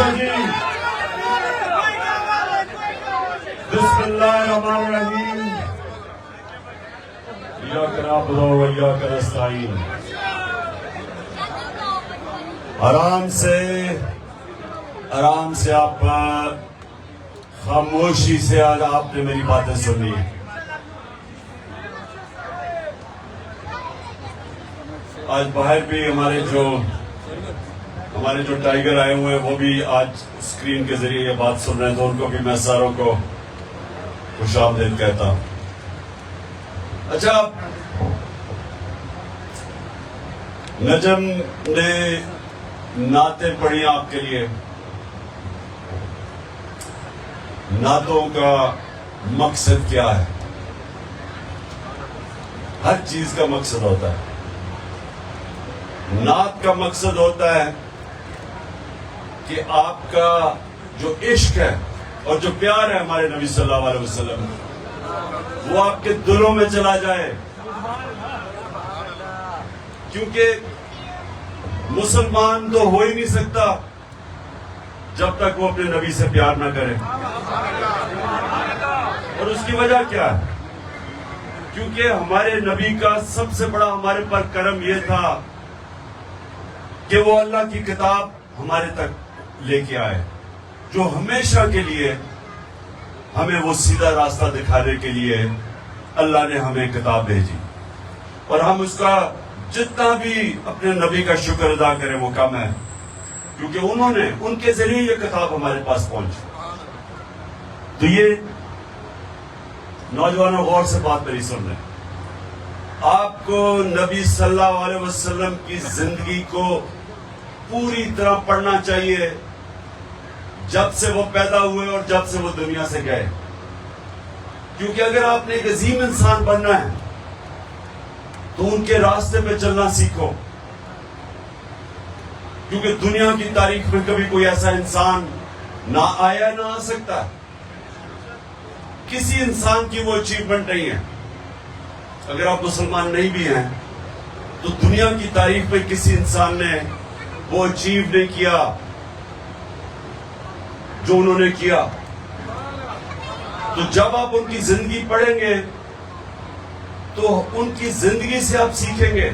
جی بسم اللہ الرحمن الرحیم ایاک نعبد و ایاک نستعین. آرام سے آپ خاموشی سے آج آپ نے میری باتیں سنی. آج باہر بھی ہمارے جو ٹائیگر آئے ہوئے ہیں وہ بھی آج اسکرین کے ذریعے یہ بات سن رہے ہیں، تو ان کو بھی میں ساروں کو خوش آمدید کہتا ہوں. اچھا، نجم نے نعتیں پڑھی آپ کے لیے. نعتوں کا مقصد کیا ہے؟ ہر چیز کا مقصد ہوتا ہے. نعت کا مقصد ہوتا ہے کہ آپ کا جو عشق ہے اور جو پیار ہے ہمارے نبی صلی اللہ علیہ وسلم وہ آپ کے دلوں میں چلا جائے. کیونکہ مسلمان تو ہو ہی نہیں سکتا جب تک وہ اپنے نبی سے پیار نہ کرے. اور اس کی وجہ کیا ہے؟ کیونکہ ہمارے نبی کا سب سے بڑا ہمارے پر کرم یہ تھا کہ وہ اللہ کی کتاب ہمارے تک لے کے آئے، جو ہمیشہ کے لیے ہمیں وہ سیدھا راستہ دکھانے کے لیے اللہ نے ہمیں کتاب بھیجی. اور ہم اس کا جتنا بھی اپنے نبی کا شکر ادا کریں وہ کم ہے، کیونکہ ان کے ذریعے یہ کتاب ہمارے پاس پہنچی. تو یہ نوجوانوں غور سے بات میری سن لیں. آپ کو نبی صلی اللہ علیہ وسلم کی زندگی کو پوری طرح پڑھنا چاہیے، جب سے وہ پیدا ہوئے اور جب سے وہ دنیا سے گئے. کیونکہ اگر آپ نے ایک عظیم انسان بننا ہے تو ان کے راستے پہ چلنا سیکھو. کیونکہ دنیا کی تاریخ میں کبھی کوئی ایسا انسان نہ آیا نہ آ سکتا. کسی انسان کی وہ اچیومنٹ نہیں ہے. اگر آپ مسلمان نہیں بھی ہیں تو دنیا کی تاریخ میں کسی انسان نے وہ اچیو نہیں کیا جو انہوں نے کیا. تو جب آپ ان کی زندگی پڑھیں گے تو ان کی زندگی سے آپ سیکھیں گے.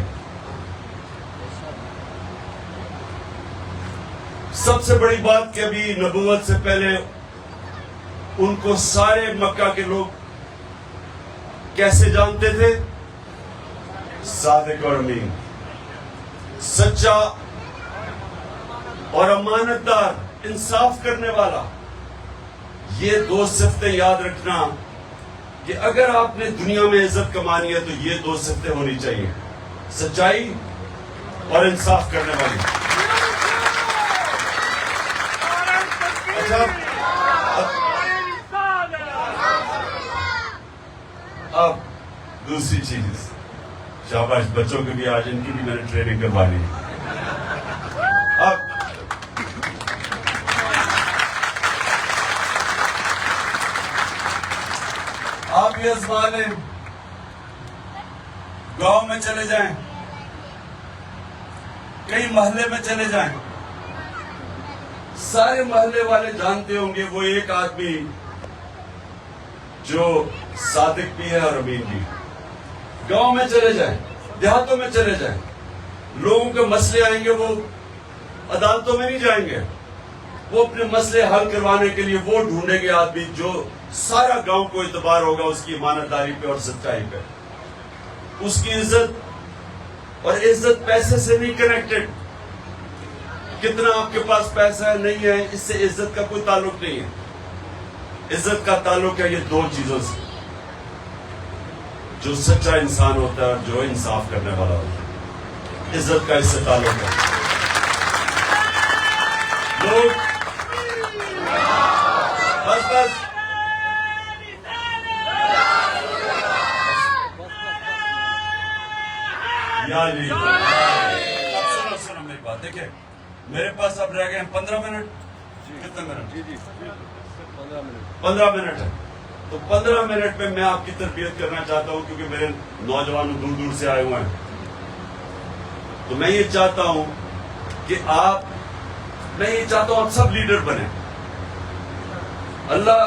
سب سے بڑی بات کہ ابھی نبوت سے پہلے ان کو سارے مکہ کے لوگ کیسے جانتے تھے؟ صادق اور امین، سچا اور امانت دار، انصاف کرنے والا. یہ دو صفتیں یاد رکھنا کہ اگر آپ نے دنیا میں عزت کمانی ہے تو یہ دو صفتیں ہونی چاہیے، سچائی اور انصاف کرنے والی. اچھا، اب دوسری چیز، شاباش بچوں کی بھی آج ان کی بھی میں نے ٹریننگ کروانی ہے. اب آپ یہ آزما لیں، گاؤں میں چلے جائیں، کئی محلے میں چلے جائیں، سارے محلے والے جانتے ہوں گے وہ ایک آدمی جو صادق بھی ہے اور امین بھی. گاؤں میں چلے جائیں، دیہاتوں میں چلے جائیں، لوگوں کے مسئلے آئیں گے، وہ عدالتوں میں نہیں جائیں گے، وہ اپنے مسئلے حل کروانے کے لیے وہ ڈھونڈیں گے آدمی جو سارا گاؤں کو اعتبار ہوگا اس کی ایمانت داری پہ اور سچائی پہ. اس کی عزت اور عزت پیسے سے نہیں کنیکٹڈ. کتنا آپ کے پاس پیسہ ہے نہیں ہے اس سے عزت کا کوئی تعلق نہیں ہے. عزت کا تعلق ہے یہ دو چیزوں سے، جو سچا انسان ہوتا ہے اور جو انصاف کرنے والا ہوتا ہے. عزت کا اس سے تعلق ہے. لوگ بس یا جی، اب سنو میری بات. دیکھیں میرے پاس اب رہ گئے ہیں 15 منٹ. کتنے منٹ؟ 15 منٹ ہے. تو 15 منٹ میں میں آپ کی تربیت کرنا چاہتا ہوں، کیونکہ میرے نوجوان دور دور سے آئے ہوئے ہیں. تو میں یہ چاہتا ہوں کہ آپ میں یہ چاہتا ہوں آپ سب لیڈر بنیں. اللہ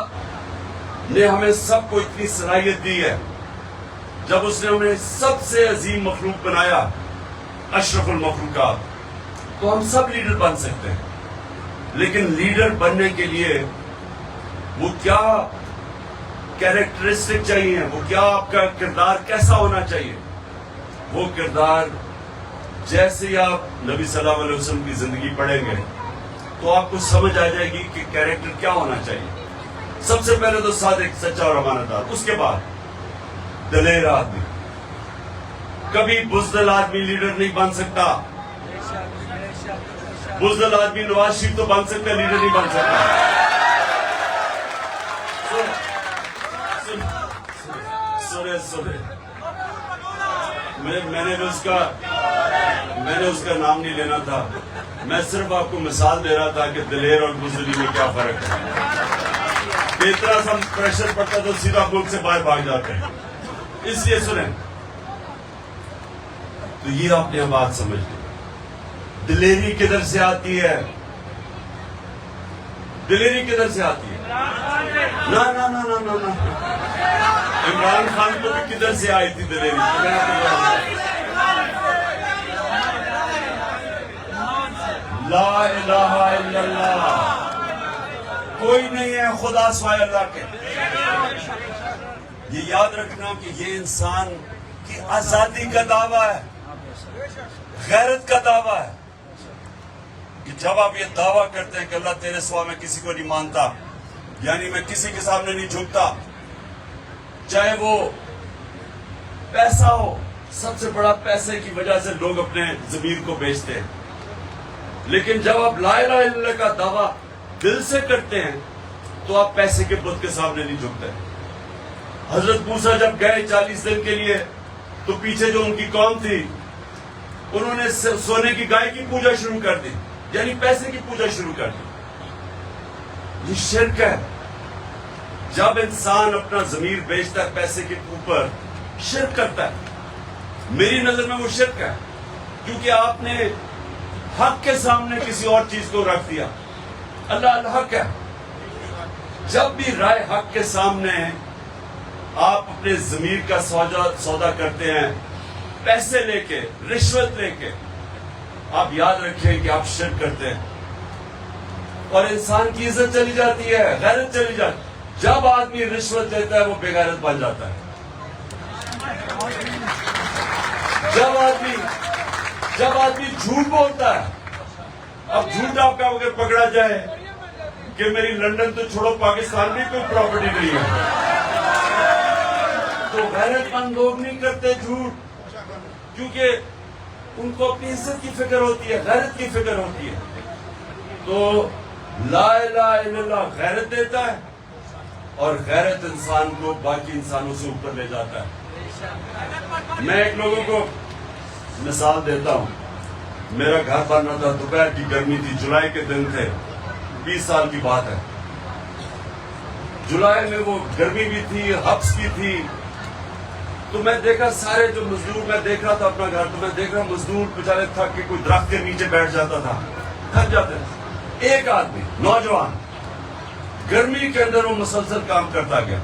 نے ہمیں سب کو اتنی صلاحیت دی ہے. جب اس نے ہمیں سب سے عظیم مخلوق بنایا, اشرف المخلوقات, تو ہم سب لیڈر بن سکتے ہیں. لیکن لیڈر بننے کے لیے وہ کیا کیریکٹرسٹک چاہیے, وہ کیا آپ کا کردار کیسا ہونا چاہیے. وہ کردار جیسے ہی آپ نبی صلی اللہ علیہ وسلم کی زندگی پڑھیں گے تو آپ کو سمجھ آ جائے گی کہ کیریکٹر کیا ہونا چاہیے. سب سے پہلے تو صادق, سچا اور امانتدار. اس کے بعد دلیر آدمی. کبھی بزدل آدمی لیڈر نہیں بن سکتا. بزدل آدمی نواز شریف تو بن سکتا ہے, لیڈر نہیں بن سکتا. سنے میں نے اس کا نام نہیں لینا تھا. میں صرف آپ کو مثال دے رہا تھا کہ دلیر اور بزدلی میں کیا فرق ہے. اتنا سا پریشر پڑتا تو سیدھا ملک سے باہر بھاگ جاتے ہیں. اس لیے سنیں, تو یہ آپ نے بات سمجھ لی. دلیری کدھر سے آتی ہے؟ دلیری کدھر سے آتی ہے؟ نا نا نا نا نا نا. عمران خان کو بھی کدھر سے آئی تھی دلیری؟ لا الہ الا اللہ. کوئی نہیں ہے خدا سوائے اللہ کے. یہ یاد رکھنا کہ یہ انسان کی آزادی کا دعویٰ ہے, غیرت کا دعویٰ ہے. کہ جب آپ یہ دعویٰ کرتے ہیں کہ اللہ تیرے سوا میں کسی کو نہیں مانتا, یعنی میں کسی کے سامنے نہیں جھکتا, چاہے وہ پیسہ ہو. سب سے بڑا پیسے کی وجہ سے لوگ اپنے ضمیر کو بیچتے ہیں. لیکن جب آپ لا الہ الا اللہ کا دعویٰ دل سے کرتے ہیں تو آپ پیسے کے بت کے سامنے نہیں جھکتے. حضرت موسیٰ جب گئے 40 دن کے لیے تو پیچھے جو ان کی قوم تھی انہوں نے سونے کی گائے کی پوجا شروع کر دی, یعنی پیسے کی پوجا شروع کر دی. یہ شرک ہے. جب انسان اپنا ضمیر بیچتا ہے پیسے کے اوپر, شرک کرتا ہے. میری نظر میں وہ شرک ہے, کیونکہ آپ نے حق کے سامنے کسی اور چیز کو رکھ دیا. اللہ الحق ہے. جب بھی رائے حق کے سامنے آپ اپنے ضمیر کا سودا کرتے ہیں پیسے لے کے, رشوت لے کے, آپ یاد رکھیں کہ آپ شرک کرتے ہیں اور انسان کی عزت چلی جاتی ہے, غیرت چلی جاتی ہے. جب آدمی رشوت دیتا ہے وہ بے غیرت بن جاتا ہے. جب آدمی جھوٹ بولتا ہے, اب جھوٹ آپ کا اگر پکڑا جائے کہ میری لندن تو چھوڑو پاکستان میں کوئی پراپرٹی نہیں ہے, تو غیرت مند لوگ نہیں کرتے جھوٹ, کیونکہ ان کو اپنی عزت کی فکر ہوتی ہے, غیرت کی فکر ہوتی ہے. تو لا الہ الا اللہ غیرت دیتا ہے اور غیرت انسان کو باقی انسانوں سے اوپر لے جاتا ہے. میں ایک لوگوں کو مثال دیتا ہوں. میرا گھر بننا تھا, دوپہر کی گرمی تھی, جولائی کے دن تھے, 20 سال کی بات ہے. جولائی میں وہ گرمی بھی تھی, ہبس بھی تھی. تو میں دیکھا سارے جو مزدور, میں دیکھ رہا تھا اپنا گھر, تو میں دیکھ رہا مزدور بیچارے تھک کے کوئی درخت کے نیچے بیٹھ جاتا تھا, تھک جاتے. ایک آدمی نوجوان گرمی کے اندر وہ مسلسل کام کرتا گیا.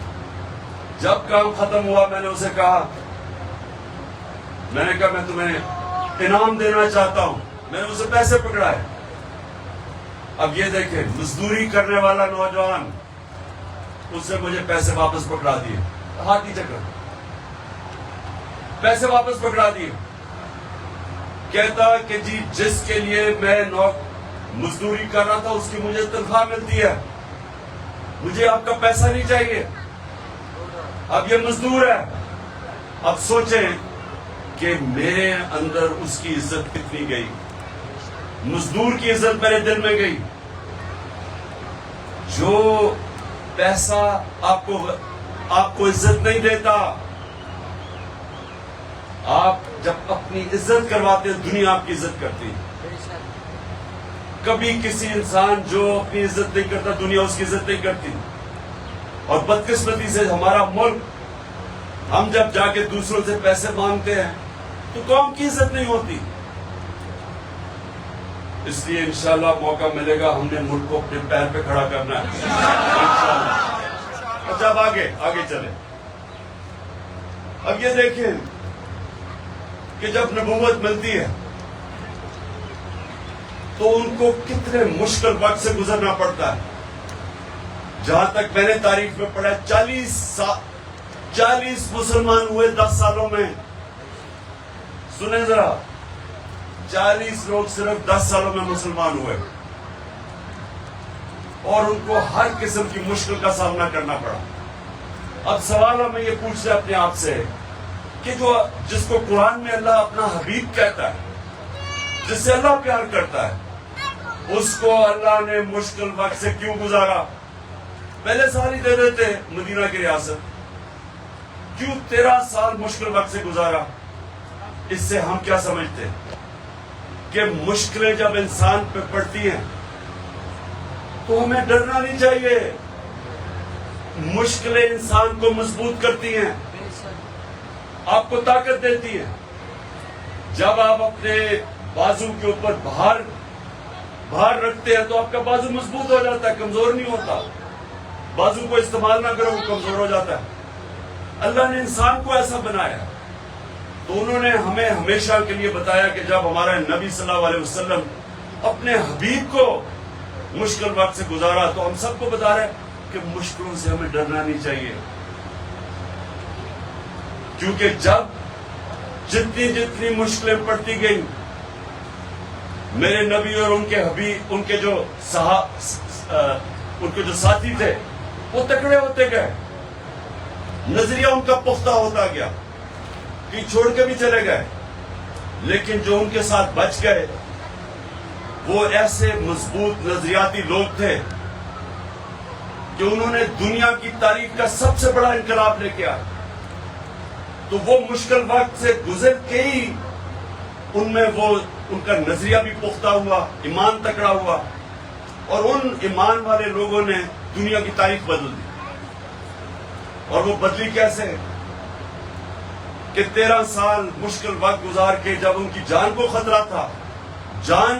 جب کام ختم ہوا میں نے اسے کہا, میں تمہیں انعام دینا چاہتا ہوں. میں نے اسے پیسے پکڑائے. اب یہ دیکھیں, مزدوری کرنے والا نوجوان, اس سے مجھے پیسے واپس پکڑا دیے, ہاتھی چکر, پیسے واپس پکڑا دیے. کہتا کہ جی جس کے لیے میں مزدوری کر رہا تھا اس کی مجھے تنخواہ ملتی ہے, مجھے آپ کا پیسہ نہیں چاہیے. اب یہ مزدور ہے. اب سوچیں کہ میرے اندر اس کی عزت کتنی گئی, مزدور کی عزت میرے دل میں گئی. جو پیسہ آپ کو عزت نہیں دیتا, آپ جب اپنی عزت کرواتے ہیں دنیا آپ کی عزت کرتی ہے. کبھی کسی انسان جو اپنی عزت نہیں کرتا دنیا اس کی عزت نہیں کرتی. اور بدقسمتی سے ہمارا ملک, ہم جب جا کے دوسروں سے پیسے مانگتے ہیں تو قوم کی عزت نہیں ہوتی. اس لیے انشاءاللہ موقع ملے گا ہم نے ملک کو اپنے پیر پہ کھڑا کرنا ہے انشاءاللہ۔ اچھا اب آگے چلیں۔ اب یہ دیکھیں کہ جب نبوت ملتی ہے تو ان کو کتنے مشکل وقت سے گزرنا پڑتا ہے۔ جہاں تک میں نے تاریخ میں پڑھا 40 مسلمان ہوئے 10 سالوں میں۔ سنیں ذرا، 40 لوگ صرف 10 سالوں میں مسلمان ہوئے، اور ان کو ہر قسم کی مشکل کا سامنا کرنا پڑا۔ اب سوال ہمیں یہ پوچھتے ہیں اپنے آپ سے کہ جس کو قرآن میں اللہ اپنا حبیب کہتا ہے، جس سے اللہ پیار کرتا ہے، اس کو اللہ نے مشکل وقت سے کیوں گزارا؟ پہلے سال ہی دے دیتے مدینہ کی ریاست، کیوں 13 سال مشکل وقت سے گزارا؟ اس سے ہم کیا سمجھتے ہیں کہ مشکلیں جب انسان پہ پڑتی ہیں تو ہمیں ڈرنا نہیں چاہیے۔ مشکلیں انسان کو مضبوط کرتی ہیں، آپ کو طاقت دیتی ہیں۔ جب آپ اپنے بازو کے اوپر بھار رکھتے ہیں تو آپ کا بازو مضبوط ہو جاتا ہے، کمزور نہیں ہوتا۔ بازو کو استعمال نہ کرو وہ کمزور ہو جاتا ہے۔ اللہ نے انسان کو ایسا بنایا، تو انہوں نے ہمیں ہمیشہ کے لیے بتایا کہ جب ہمارا نبی صلی اللہ علیہ وسلم اپنے حبیب کو مشکل وقت سے گزارا تو ہم سب کو بتا رہے ہیں کہ مشکلوں سے ہمیں ڈرنا نہیں چاہیے، کیونکہ جتنی مشکلیں پڑتی گئیں، میرے نبی اور ان کے حبیب، ان کے جو ساتھی تھے وہ تکڑے ہوتے گئے، نظریہ ان کا پختہ ہوتا گیا، کہ چھوڑ کے بھی چلے گئے، لیکن جو ان کے ساتھ بچ گئے وہ ایسے مضبوط نظریاتی لوگ تھے کہ انہوں نے دنیا کی تاریخ کا سب سے بڑا انقلاب لے کے آیا۔ تو وہ مشکل وقت سے گزر کے ہی ان کا نظریہ بھی پختہ ہوا، ایمان تکڑا ہوا، اور ان ایمان والے لوگوں نے دنیا کی تاریخ بدل دی۔ اور وہ بدلی کیسے؟ کہ 13 سال مشکل وقت گزار کے جب ان کی جان کو خطرہ تھا، جان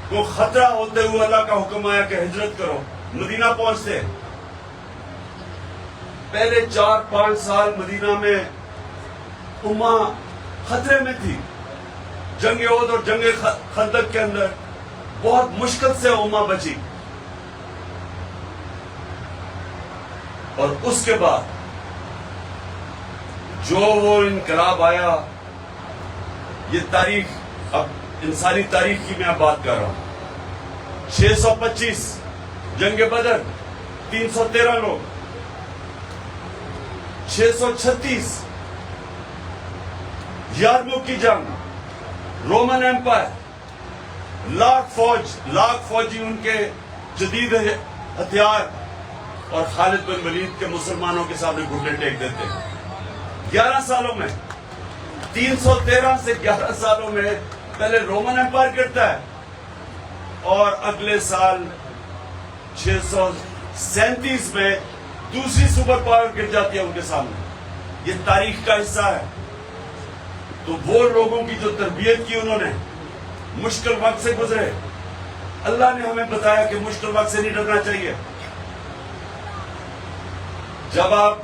کو خطرہ ہوتے ہوئے اللہ کا حکم آیا کہ ہجرت کرو، مدینہ پہنچتے۔ پہلے 4-5 سال مدینہ میں امہ خطرے میں تھی، جنگ احد اور جنگ خندق کے اندر بہت مشکل سے امہ بچی، اور اس کے بعد جو وہ انقلاب آیا، یہ تاریخ، اب انسانی تاریخ کی میں بات کر رہا ہوں۔ 625 جنگ بدر 313 لوگ، 636 یارموک کی جنگ، رومن ایمپائر، لاکھ فوجی ان کے جدید ہتھیار، اور خالد بن ولید کے مسلمانوں کے سامنے گھٹنے ٹیک دیتے ہیں۔ 11 سالوں میں، 313 سے 11 سالوں میں پہلے رومن ایمپائر کرتا ہے، اور اگلے سال 637 میں دوسری سپر پاور گر جاتی ہے ان کے سامنے۔ یہ تاریخ کا حصہ ہے۔ تو وہ لوگوں کی جو تربیت کی انہوں نے، مشکل وقت سے گزرے، اللہ نے ہمیں بتایا کہ مشکل وقت سے نہیں ڈرنا چاہیے۔ جب آپ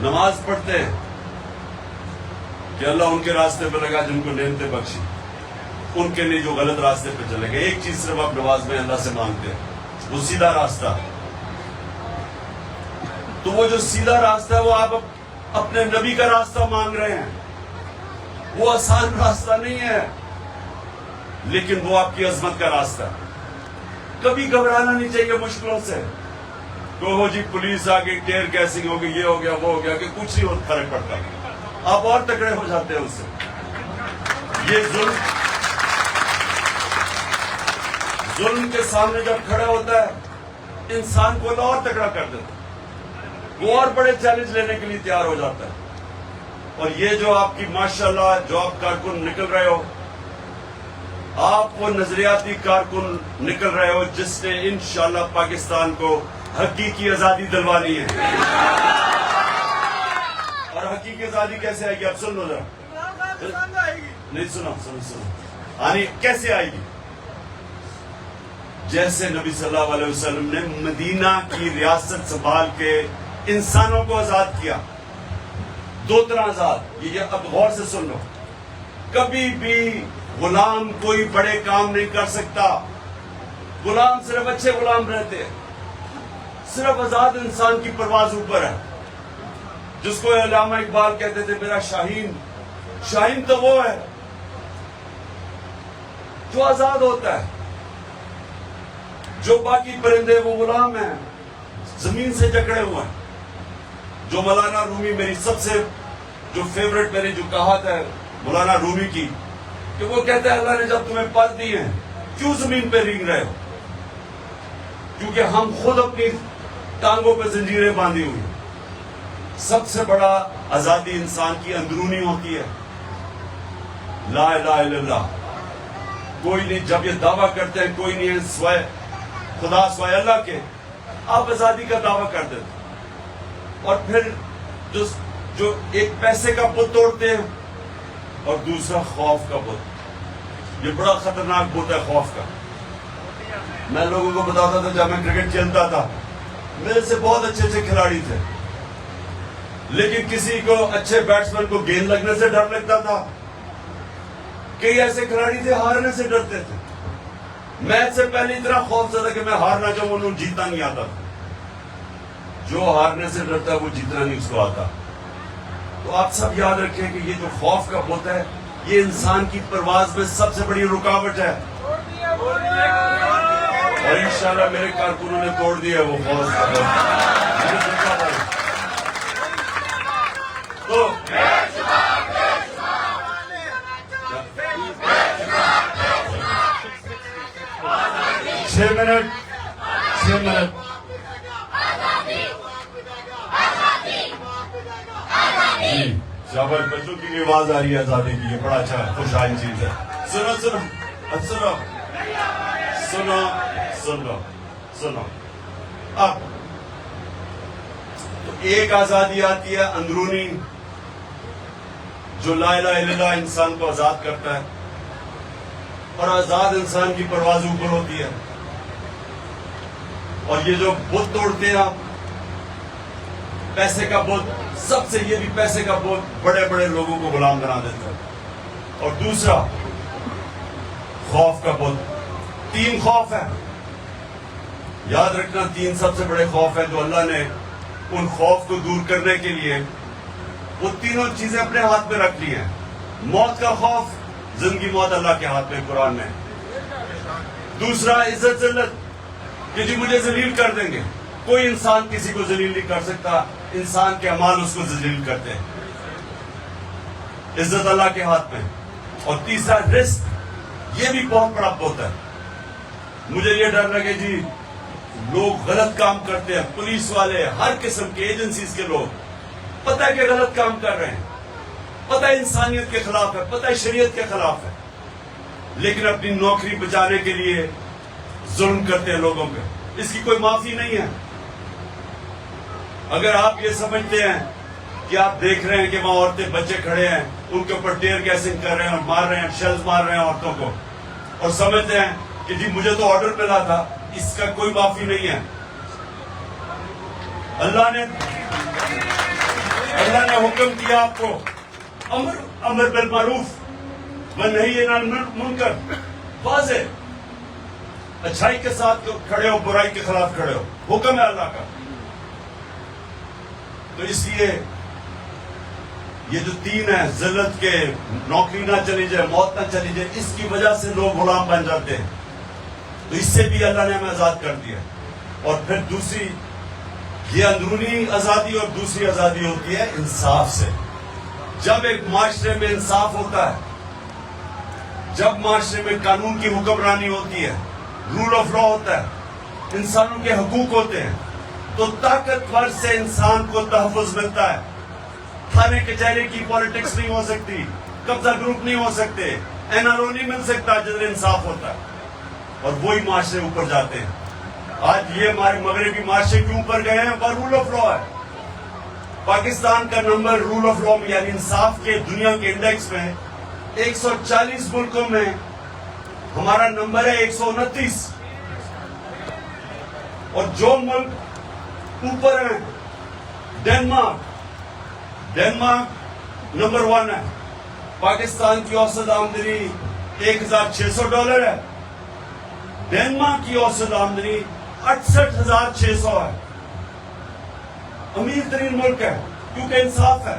نماز پڑھتے ہیں کہ اللہ ان کے راستے پہ لگا جن کو نعمتیں بخشی، ان کے لیے جو غلط راستے پہ چلے گئے، ایک چیز صرف آپ نماز میں اللہ سے مانگتے ہیں، وہ سیدھا راستہ۔ تو وہ جو سیدھا راستہ ہے وہ آپ اپنے نبی کا راستہ مانگ رہے ہیں، وہ آسان راستہ نہیں ہے، لیکن وہ آپ کی عظمت کا راستہ ہے۔ کبھی گھبرانا نہیں چاہیے مشکلوں سے، تو جی پولیس آ گئی، ٹیئر گیسنگ ہو گئی، یہ ہو گیا وہ ہو گیا، کہ کچھ نہیں فرق پڑتا، آپ اور تکڑے ہو جاتے ہیں اس سے۔ یہ ظلم کے سامنے جب کھڑا ہوتا ہے انسان کو اور تکڑا کر دیتا ہے، وہ اور بڑے چیلنج لینے کے لیے تیار ہو جاتا ہے۔ اور یہ جو آپ کی ماشاءاللہ جو آپ کارکن نکل رہے ہو، آپ وہ نظریاتی کارکن نکل رہے ہو جس نے انشاءاللہ پاکستان کو حقیقی آزادی دلوانی ہے۔ اور حقیقی آزادی کیسے آئے گی؟ اب سن لو ذرا، نہیں سنو، آنے کیسے آئے گی؟ جیسے نبی صلی اللہ علیہ وسلم نے مدینہ کی ریاست سنبھال کے انسانوں کو آزاد کیا. 2 طرح آزاد. یہ اب غور سے سن لو. کبھی بھی غلام کوئی بڑے کام نہیں کر سکتا. غلام صرف اچھے غلام رہتے ہیں. صرف آزاد انسان کی پرواز اوپر ہے. جس کو علامہ اقبال کہتے تھے میرا شاہین. شاہین تو وہ ہے جو آزاد ہوتا ہے. جو باقی پرندے وہ غلام ہیں, زمین سے جکڑے ہوئے ہیں. جو مولانا رومی, میری سب سے جو فیوریٹ میری جو کہات ہے مولانا رومی کی, کہ وہ کہتے ہیں اللہ نے جب تمہیں پل دی ہیں کیوں زمین پہ رینگ رہے ہو؟ کیونکہ ہم خود اپنی ٹانگوں پہ زنجیریں باندھی ہوئی. سب سے بڑا آزادی انسان کی اندرونی ہوتی ہے. لا الہ الا اللہ. کوئی نہیں, جب یہ دعویٰ کرتے ہیں کوئی نہیں ہے سوائے خدا سوائے اللہ کے, آپ آزادی کا دعویٰ کر دیتے. اور پھر جو ایک پیسے کا بت توڑتے ہیں اور دوسرا خوف کا بت. یہ بڑا خطرناک بت ہے خوف کا. میں لوگوں کو بتاتا تھا جب میں کرکٹ کھیلتا تھا, میرے سے بہت اچھے اچھے کھلاڑی تھے, لیکن کسی کو اچھے بیٹسمین کو گیند لگنے سے ڈر لگتا تھا. کئی ایسے کھلاڑی تھے ہارنے سے ڈرتے تھے. میچ سے پہلے اتنا خوف زدہ کہ میں ہارنا چاہوں, انہوں جیتنا نہیں آتا تھا. جو ہارنے سے ڈرتا ہے وہ جیتنا نہیں اس کو آتا. تو آپ سب یاد رکھیں کہ یہ جو خوف کا بت ہے یہ انسان کی پرواز میں سب سے بڑی رکاوٹ ہے. اور انشاءاللہ میرے کارکنوں نے توڑ دیا وہ خوف کا بت. تو 6 منٹ جی شاباش. بچوں کی بھی آواز آ رہی ہے آزادی کی, یہ بڑا اچھا خوشحال چیز ہے. سنو سنو سنو سنو سنو سنو. اب تو ایک آزادی آتی ہے اندرونی, جو لا الہ الا اللہ انسان کو آزاد کرتا ہے, اور آزاد انسان کی پرواز اوپر ہوتی ہے. اور یہ جو بت توڑتے ہیں آپ, پیسے کا بت, سب سے یہ بھی پیسے کا بت بڑے بڑے لوگوں کو غلام بنا دیتا ہے. اور دوسرا خوف کا بت. 3 خوف ہے, یاد رکھنا 3 سب سے بڑے خوف ہیں جو اللہ نے ان خوف کو دور کرنے کے لیے وہ تینوں چیزیں اپنے ہاتھ میں رکھ لی ہیں. موت کا خوف, زندگی موت اللہ کے ہاتھ میں قرآن میں. دوسرا عزت ذلت, کہ جی مجھے ذلیل کر دیں گے. کوئی انسان کسی کو ذلیل نہیں کر سکتا, انسان کے اعمال اس کو ذلیل کرتے ہیں. عزت اللہ کے ہاتھ میں. اور تیسرا رزق, یہ بھی بہت بڑا بت ہے. مجھے یہ ڈر لگے جی لوگ غلط کام کرتے ہیں, پولیس والے, ہر قسم کے ایجنسیز کے لوگ, پتہ ہے کہ غلط کام کر رہے ہیں, پتہ ہے انسانیت کے خلاف ہے, پتہ ہے شریعت کے خلاف ہے, لیکن اپنی نوکری بچانے کے لیے ظلم کرتے ہیں لوگوں پہ. اس کی کوئی معافی نہیں ہے. اگر آپ یہ سمجھتے ہیں کہ آپ دیکھ رہے ہیں کہ وہاں عورتیں بچے کھڑے ہیں, ان کے اوپر ٹیئر گیسنگ کر رہے ہیں اور مار رہے ہیں, شیلز مار رہے ہیں عورتوں کو, اور سمجھتے ہیں کہ جی مجھے تو آرڈر ملا تھا, اس کا کوئی معافی نہیں ہے. اللہ نے حکم کیا آپ کو امر بالمعروف ونہی عن المنکر, واضح اچھائی کے ساتھ کھڑے ہو, برائی کے خلاف کھڑے ہو, حکم ہے اللہ کا. تو اس لیے یہ جو 3 ہیں, ذلت کے, نوکری نہ چلی جائے, موت نہ چلی جائے, اس کی وجہ سے لوگ غلام بن جاتے ہیں. تو اس سے بھی اللہ نے ہمیں آزاد کر دیا. اور پھر دوسری یہ اندرونی آزادی, اور دوسری آزادی ہوتی ہے انصاف سے. جب ایک معاشرے میں انصاف ہوتا ہے, جب معاشرے میں قانون کی حکمرانی ہوتی ہے, رول آف لا ہوتا ہے, انسانوں کے حقوق ہوتے ہیں, تو طاقتور سے انسان کو تحفظ ملتا ہے. تھانے کچہری کی پالیٹکس نہیں ہو سکتی, قبضہ گروپ نہیں ہو سکتے, این آر او نہیں مل سکتا جدھر انصاف ہوتا ہے, اور وہی معاشرے اوپر جاتے ہیں. آج یہ ہمارے مغربی معاشرے کیوں اوپر گئے ہیں؟ وہ رول آف لا ہے. پاکستان کا نمبر رول آف لا میں یعنی انصاف کے دنیا کے انڈیکس میں 140 ملکوں میں ہمارا نمبر ہے 129. اور جو ملک اوپر ہیں، ڈینمارک نمبر 1 ہے. پاکستان کی اوسط آمدنی $1,600 ہے. ڈینمارک کی اوسط آمدنی 68,600 ہے. امیر ترین ملک ہے، کیونکہ انصاف ہے.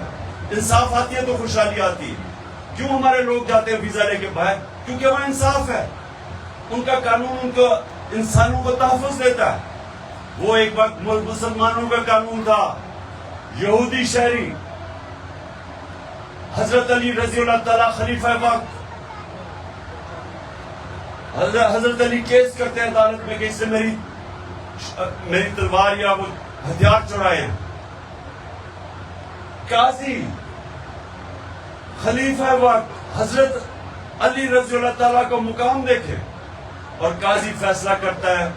انصاف آتی ہے تو خوشحالی آتی ہے. کیوں ہمارے لوگ جاتے ہیں ویزا لے کے باہر؟ کیونکہ وہاں انصاف ہے. ان کا قانون ان کو انسانوں کو تحفظ دیتا ہے. وہ ایک وقت مسلمانوں کا قانون تھا. یہودی شہری حضرت علی رضی اللہ تعالیٰ خلیفہ وقت، حضرت علی کیس کرتے ہیں عدالت میں کہ اس سے میری تلوار یا وہ ہتھیار چرائے ہیں. قاضی خلیفہ وقت حضرت علی رضی اللہ تعالیٰ کو مقام دیکھے، اور قاضی فیصلہ کرتا ہے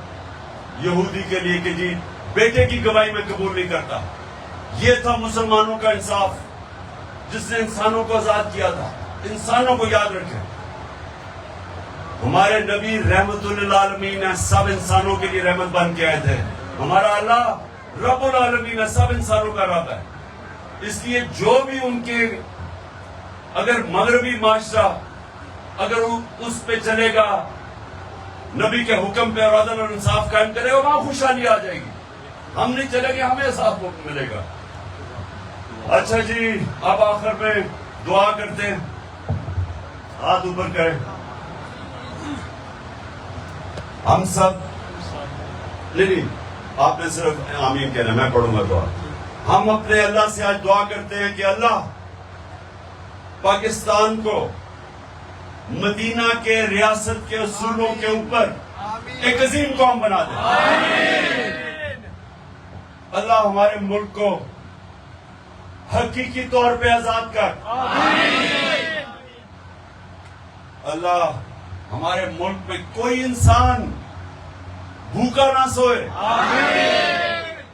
یہودی کے لیے کہ جی بیٹے کی گواہی میں قبول نہیں کرتا. یہ تھا مسلمانوں کا انصاف، جس نے انسانوں کو آزاد کیا تھا. انسانوں کو یاد رکھیں، ہمارے نبی رحمت للعالمین ہے، سب انسانوں کے لیے رحمت بن کے آئے تھے. ہمارا اللہ رب العالمین ہے، سب انسانوں کا رب ہے. اس لیے جو بھی ان کے اگر مغربی معاشرہ اگر اس پہ چلے گا، نبی کے حکم پہ اور عدل اور انصاف قائم کرے گا، وہاں خوشحالی آ جائے گی. ہم نہیں چلے گے، ہمیں صاف حکم ملے گا. اچھا جی، اب آخر میں دعا کرتے ہیں. ہاتھ اوپر کریں. ہم سب نہیں، آپ نے صرف آمین کہنا، میں پڑھوں گا دعا. ہم اپنے اللہ سے آج دعا کرتے ہیں کہ اللہ پاکستان کو مدینہ کے ریاست کے اصولوں کے اوپر ایک عظیم قوم بنا دے. اللہ ہمارے ملک کو حقیقی طور پہ آزاد کر. اللہ ہمارے ملک میں کوئی انسان بھوکا نہ سوئے.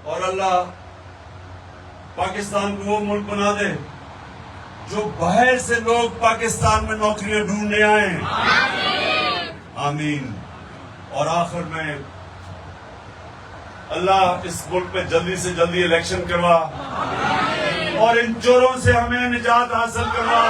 اور اللہ پاکستان کو وہ ملک بنا دے جو باہر سے لوگ پاکستان میں نوکریاں ڈھونڈنے آئیں. آمین. اور آخر میں اللہ اس ملک میں جلدی سے جلدی الیکشن کروا اور ان چوروں سے ہمیں نجات حاصل کروا.